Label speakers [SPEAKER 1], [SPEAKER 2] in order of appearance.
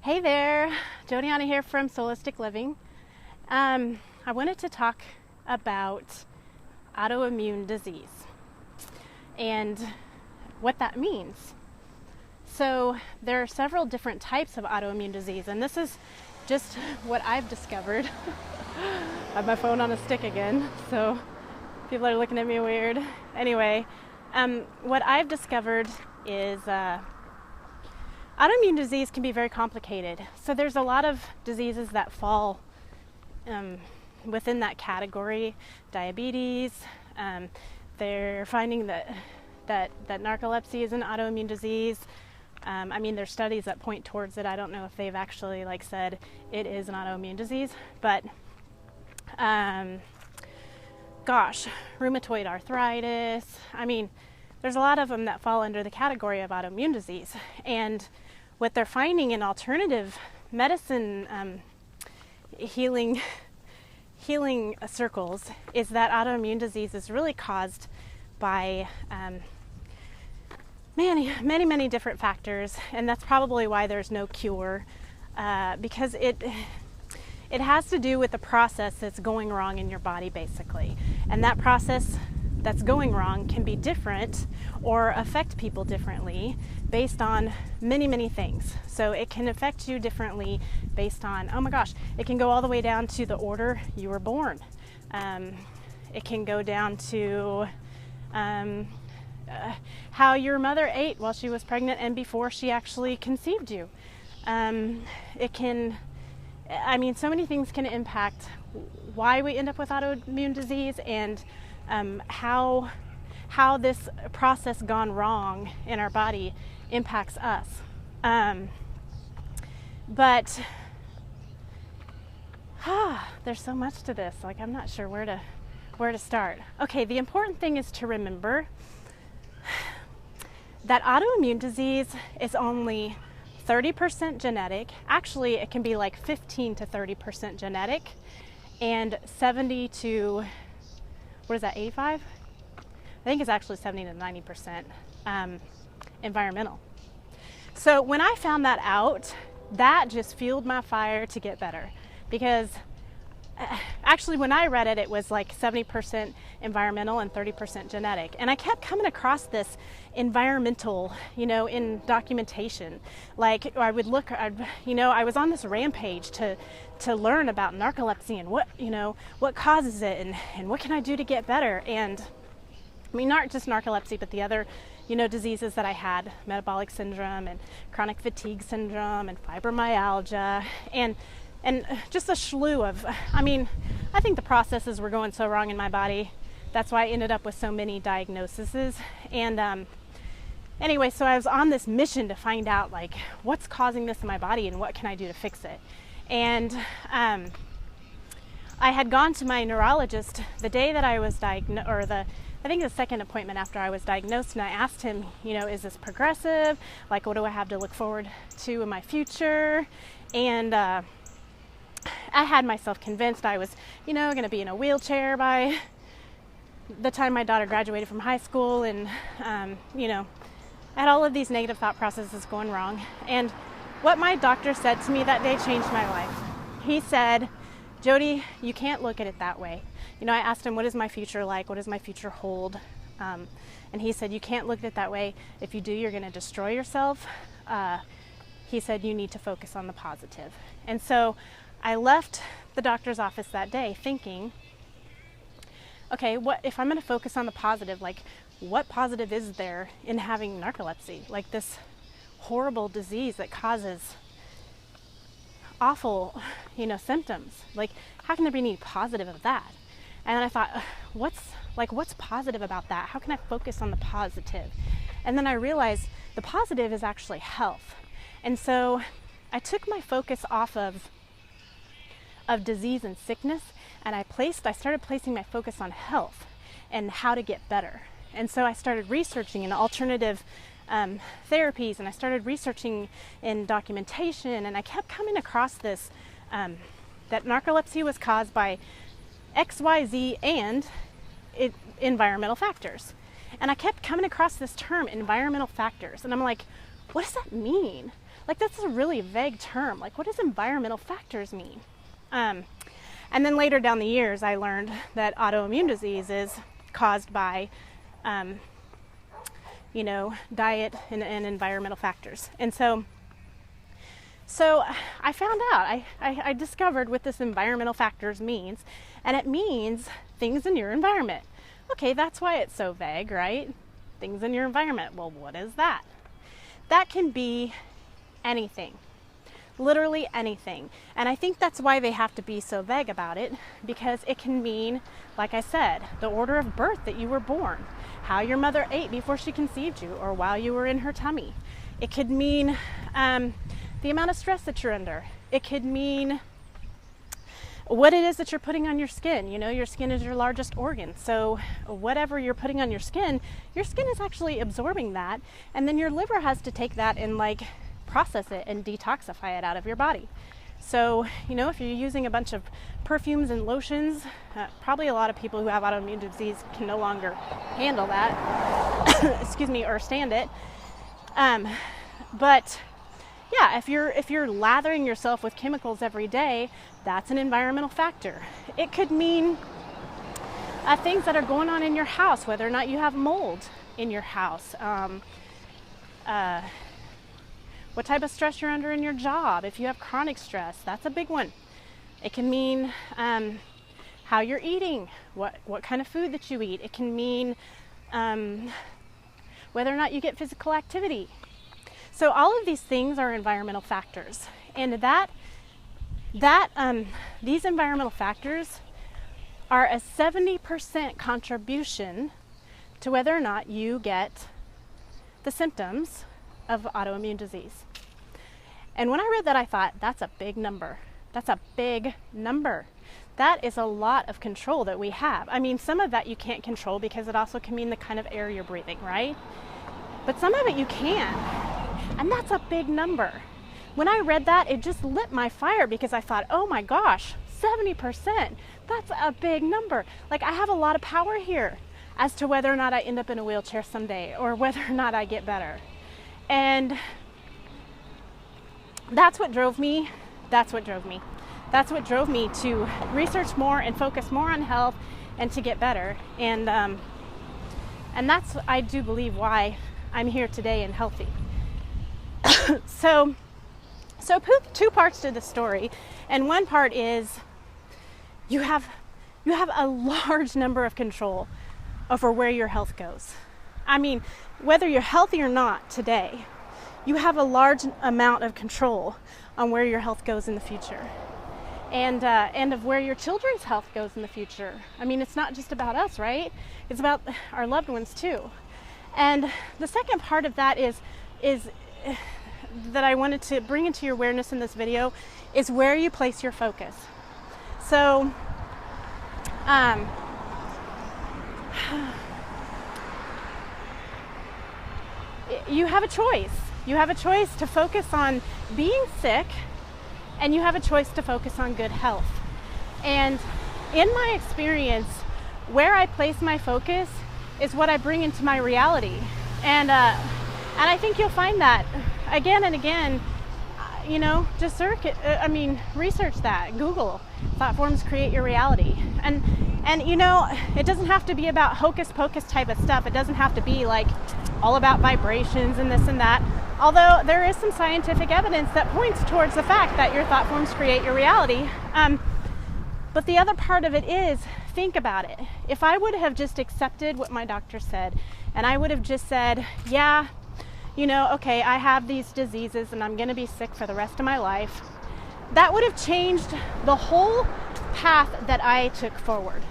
[SPEAKER 1] Hey there, Jodi here from Solistic Living. I wanted to talk about autoimmune disease and what that means. So there are several different types of autoimmune disease, and this is just what I've discovered. I have my phone on a stick again, so people are looking at me weird. Anyway, what I've discovered is autoimmune disease can be very complicated. So there's a lot of diseases that fall within that category. Diabetes, they're finding that narcolepsy is an autoimmune disease. There's studies that point towards it. I don't know if they've actually said it is an autoimmune disease, but rheumatoid arthritis. There's a lot of them that fall under the category of autoimmune disease. And what they're finding in alternative medicine healing circles is that autoimmune disease is really caused by many different factors, and that's probably why there's no cure, because it has to do with the process that's going wrong in your body, basically. And that process that's going wrong can be different or affect people differently based on many things. So it can affect you differently based on, it can go all the way down to the order you were born. It can go down to how your mother ate while she was pregnant and before she actually conceived you. So many things can impact why we end up with autoimmune disease and how this process gone wrong in our body impacts us. But there's so much to this. I'm not sure where to start. Okay, the important thing is to remember that autoimmune disease is only 30% genetic. Actually, it can be 15 to 30% genetic and 70 to 85? I think it's actually 70 to 90% environmental. So when I found that out, that just fueled my fire to get better, because actually when I read it, it was 70% environmental and 30% genetic. And I kept coming across this environmental, in documentation. I was on this rampage to learn about narcolepsy and what causes it and what can I do to get better. And not just narcolepsy, but the other, diseases that I had, metabolic syndrome and chronic fatigue syndrome and fibromyalgia and just a slew of, I think the processes were going so wrong in my body. That's why I ended up with so many diagnoses. And anyway, so I was on this mission to find out what's causing this in my body and what can I do to fix it. And I had gone to my neurologist the day that I was diagnosed, I think the second appointment after I was diagnosed, and I asked him, is this progressive? What do I have to look forward to in my future? And I had myself convinced I was, going to be in a wheelchair by the time my daughter graduated from high school, and I had all of these negative thought processes going wrong. And what my doctor said to me that day changed my life. He said, Jodi, you can't look at it that way. I asked him, what is my future like? What does my future hold? And he said, you can't look at it that way. If you do, you're going to destroy yourself. He said, you need to focus on the positive. And so I left the doctor's office that day thinking, okay, what if I'm going to focus on the positive? What positive is there in having narcolepsy? This horrible disease that causes awful, symptoms. How can there be any positive of that? And then I thought, what's positive about that? How can I focus on the positive? And then I realized the positive is actually health. And so I took my focus off of disease and sickness, and I started placing my focus on health and how to get better. And so I started researching in alternative therapies, and I started researching in documentation, and I kept coming across this, that narcolepsy was caused by XYZ and environmental factors. And I kept coming across this term, environmental factors, and I'm like, what does that mean? Like, that's a really vague term. Like, what does environmental factors mean? And then later down the years, I learned that autoimmune disease is caused by, diet and environmental factors. And so I found out, I discovered what this environmental factors means, and it means things in your environment. Okay, that's why it's so vague, right? Things in your environment. Well, what is that? That can be anything, literally anything. And I think that's why they have to be so vague about it, because it can mean, like I said, the order of birth that you were born, how your mother ate before she conceived you or while you were in her tummy. It could mean the amount of stress that you're under. It could mean what it is that you're putting on your skin. You know, your skin is your largest organ. So whatever you're putting on your skin is actually absorbing that. And then your liver has to take that and like process it and detoxify it out of your body. So, you know, if you're using a bunch of perfumes and lotions, probably a lot of people who have autoimmune disease can no longer handle that, excuse me, or stand it. But yeah, if you're lathering yourself with chemicals every day, that's an environmental factor. It could mean things that are going on in your house, whether or not you have mold in your house, what type of stress you're under in your job. If you have chronic stress, that's a big one. It can mean how you're eating, what kind of food that you eat. It can mean whether or not you get physical activity. So all of these things are environmental factors, and these environmental factors are a 70% contribution to whether or not you get the symptoms of autoimmune disease. And when I read that, I thought, that's a big number. That's a big number. That is a lot of control that we have. I mean, some of that you can't control because it also can mean the kind of air you're breathing, right? But some of it you can. And that's a big number. When I read that, it just lit my fire because I thought, oh my gosh, 70%. That's a big number. Like, I have a lot of power here as to whether or not I end up in a wheelchair someday or whether or not I get better. And that's what drove me to research more and focus more on health and to get better. And that's, I do believe, why I'm here today and healthy. So two parts to the story, and one part is you have a large number of control over where your health goes. I mean, whether you're healthy or not today, you have a large amount of control on where your health goes in the future, and of where your children's health goes in the future. I mean, it's not just about us, right? It's about our loved ones too. And the second part of that is that I wanted to bring into your awareness in this video is where you place your focus. So, you have a choice. You have a choice to focus on being sick, and you have a choice to focus on good health. And in my experience, where I place my focus is what I bring into my reality. And I think you'll find that again and again. You know, just research that. Google thought forms create your reality. And you know, it doesn't have to be about hocus pocus type of stuff. It doesn't have to be like all about vibrations and this and that. Although there is some scientific evidence that points towards the fact that your thought forms create your reality. But the other part of it is, think about it. If I would have just accepted what my doctor said, and I would have just said, yeah, you know, okay, I have these diseases and I'm going to be sick for the rest of my life, that would have changed the whole path that I took forward.